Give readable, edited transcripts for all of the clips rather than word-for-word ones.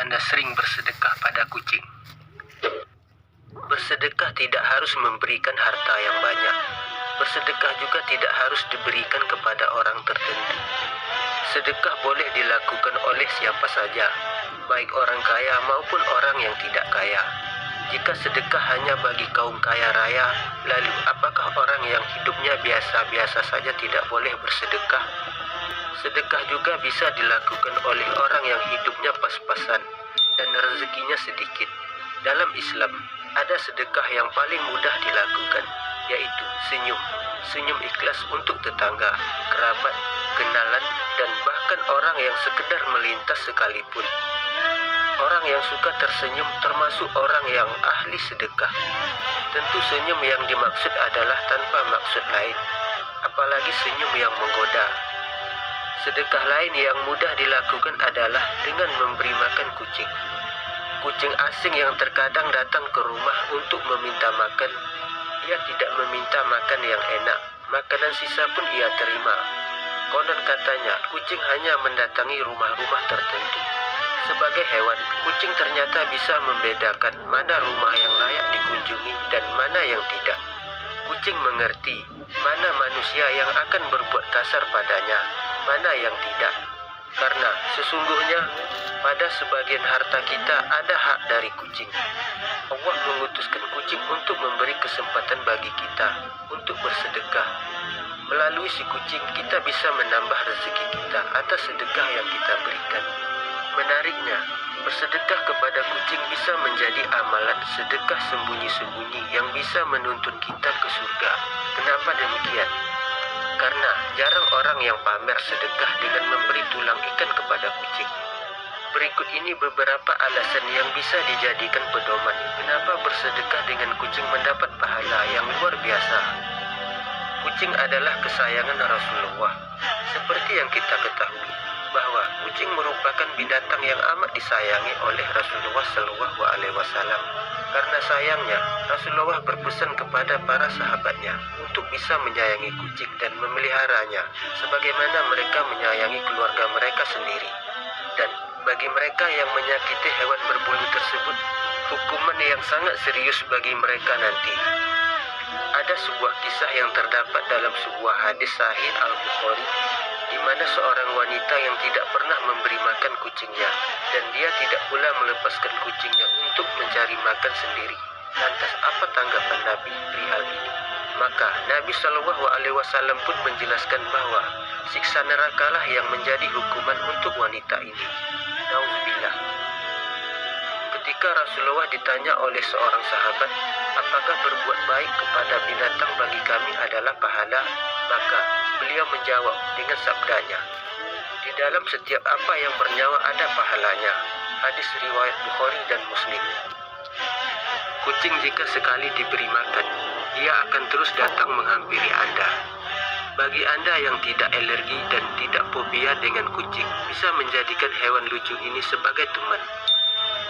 Anda sering bersedekah pada kucing? Bersedekah tidak harus memberikan harta yang banyak. Bersedekah juga tidak harus diberikan kepada orang tertentu. Sedekah boleh dilakukan oleh siapa saja, baik orang kaya maupun orang yang tidak kaya. Jika sedekah hanya bagi kaum kaya raya, lalu apakah orang yang hidupnya biasa-biasa saja tidak boleh bersedekah? Sedekah juga bisa dilakukan oleh orang yang hidupnya pas-pasan dan rezekinya sedikit. Dalam Islam, ada sedekah yang paling mudah dilakukan, yaitu senyum. Senyum ikhlas untuk tetangga, kerabat, kenalan, dan bahkan orang yang sekedar melintas sekalipun. Orang yang suka tersenyum termasuk orang yang ahli sedekah. Tentu senyum yang dimaksud adalah tanpa maksud lain, apalagi senyum yang menggoda. Sedekah lain yang mudah dilakukan adalah dengan memberi makan kucing. Kucing asing yang terkadang datang ke rumah untuk meminta makan, ia tidak meminta makan yang enak, makanan sisa pun ia terima. Konon katanya, kucing hanya mendatangi rumah-rumah tertentu. Sebagai hewan, kucing ternyata bisa membedakan mana rumah yang layak dikunjungi dan mana yang tidak. Kucing mengerti mana manusia yang akan berbuat kasar padanya, mana yang tidak. Karena sesungguhnya pada sebagian harta kita ada hak dari kucing. Allah mengutuskan kucing untuk memberi kesempatan bagi kita untuk bersedekah. Melalui si kucing kita bisa menambah rezeki kita atas sedekah yang kita berikan. Menariknya, bersedekah kepada kucing bisa menjadi amalan sedekah sembunyi-sembunyi yang bisa menuntun kita ke surga. Kenapa demikian? Karena jarang orang yang pamer sedekah dengan memberi tulang ikan kepada kucing. Berikut ini beberapa alasan yang bisa dijadikan pedoman kenapa bersedekah dengan kucing mendapat pahala yang luar biasa. Kucing adalah kesayangan Rasulullah. Seperti yang kita ketahui, bahwa kucing merupakan binatang yang amat disayangi oleh Rasulullah SAW. Karena sayangnya, Rasulullah berpesan kepada para sahabatnya untuk bisa menyayangi kucing dan memeliharanya, sebagaimana mereka menyayangi keluarga mereka sendiri. Dan bagi mereka yang menyakiti hewan berbulu tersebut, hukuman yang sangat serius bagi mereka nanti. Ada sebuah kisah yang terdapat dalam sebuah hadis sahih Al-Bukhari, di mana seorang wanita yang tidak pernah memberi makan kucingnya, dan dia tidak pula melepaskan kucingnya untuk mencari makan sendiri. Lantas apa tanggapan Nabi perihal ini? Maka Nabi SAW pun menjelaskan bahwa siksa nerakalah yang menjadi hukuman untuk wanita ini. Nauzubillah. Ketika Rasulullah ditanya oleh seorang sahabat, apakah berbuat baik kepada binatang bagi kami adalah pahala? Maka beliau menjawab dengan sabdanya, di dalam setiap apa yang bernyawa ada pahalanya. Hadis riwayat Bukhari dan Muslim. Kucing jika sekali diberi makan, ia akan terus datang menghampiri Anda. Bagi Anda yang tidak alergi dan tidak fobia dengan kucing, bisa menjadikan hewan lucu ini sebagai teman.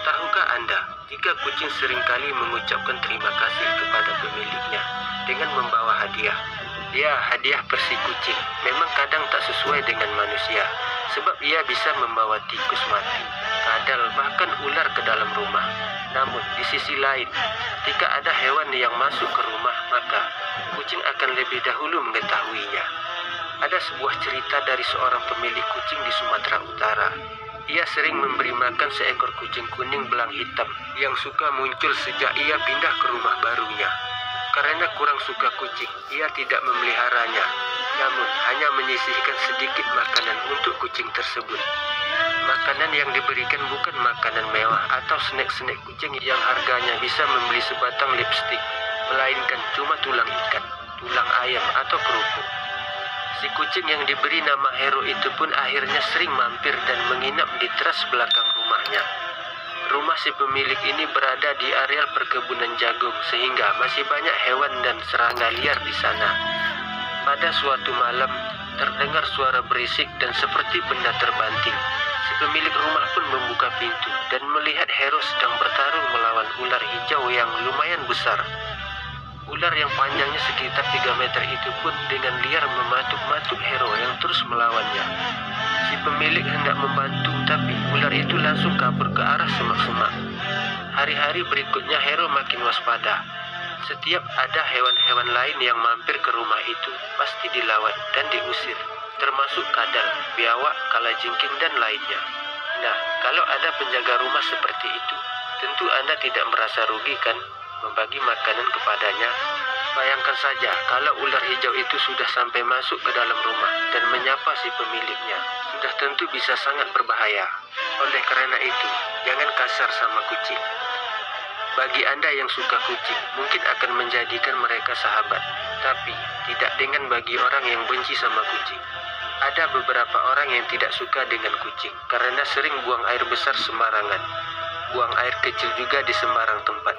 Tahukah Anda, jika kucing seringkali mengucapkan terima kasih kepada pemiliknya dengan membawa hadiah? Ya, hadiah versi kucing memang kadang tak sesuai dengan manusia, sebab ia bisa membawa tikus mati, kadal, bahkan ular ke dalam rumah. Namun, di sisi lain, ketika ada hewan yang masuk ke rumah, maka kucing akan lebih dahulu mengetahuinya. Ada sebuah cerita dari seorang pemilik kucing di Sumatera Utara. Ia sering memberi makan seekor kucing kuning belang hitam yang suka muncul sejak ia pindah ke rumah barunya. Karena kurang suka kucing, ia tidak memeliharanya, namun hanya menyisihkan sedikit makanan untuk kucing tersebut. Makanan yang diberikan bukan makanan mewah atau snack-snack kucing yang harganya bisa membeli sebatang lipstik, melainkan cuma tulang ikan, tulang ayam atau kerupuk. Si kucing yang diberi nama Hero itu pun akhirnya sering mampir dan menginap di teras belakang rumahnya. Rumah si pemilik ini berada di areal perkebunan jagung, sehingga masih banyak hewan dan serangga liar di sana. Pada suatu malam, terdengar suara berisik dan seperti benda terbanting. Si pemilik rumah pun membuka pintu dan melihat Hero sedang bertarung melawan ular hijau yang lumayan besar. Ular Ular yang panjangnya sekitar 3 meter itu pun dengan liar mematuk-matuk Hero yang terus melawannya. Si pemilik hendak membantu, tapi ular itu langsung kabur ke arah semak-semak. Hari-hari berikutnya Hero makin waspada. Setiap ada hewan-hewan lain yang mampir ke rumah itu, pasti dilawan dan diusir, termasuk kadal, biawak, kalajengking, dan lainnya. Nah, kalau ada penjaga rumah seperti itu, tentu Anda tidak merasa rugi kan membagi makanan kepadanya? Bayangkan saja kalau ular hijau itu sudah sampai masuk ke dalam rumah dan menyapa si pemiliknya, sudah tentu bisa sangat berbahaya. Oleh karena itu, jangan kasar sama kucing. Bagi Anda yang suka kucing, mungkin akan menjadikan mereka sahabat, tapi tidak dengan bagi orang yang benci sama kucing. Ada beberapa orang yang tidak suka dengan kucing karena sering buang air besar sembarangan, buang air kecil juga di sembarang tempat.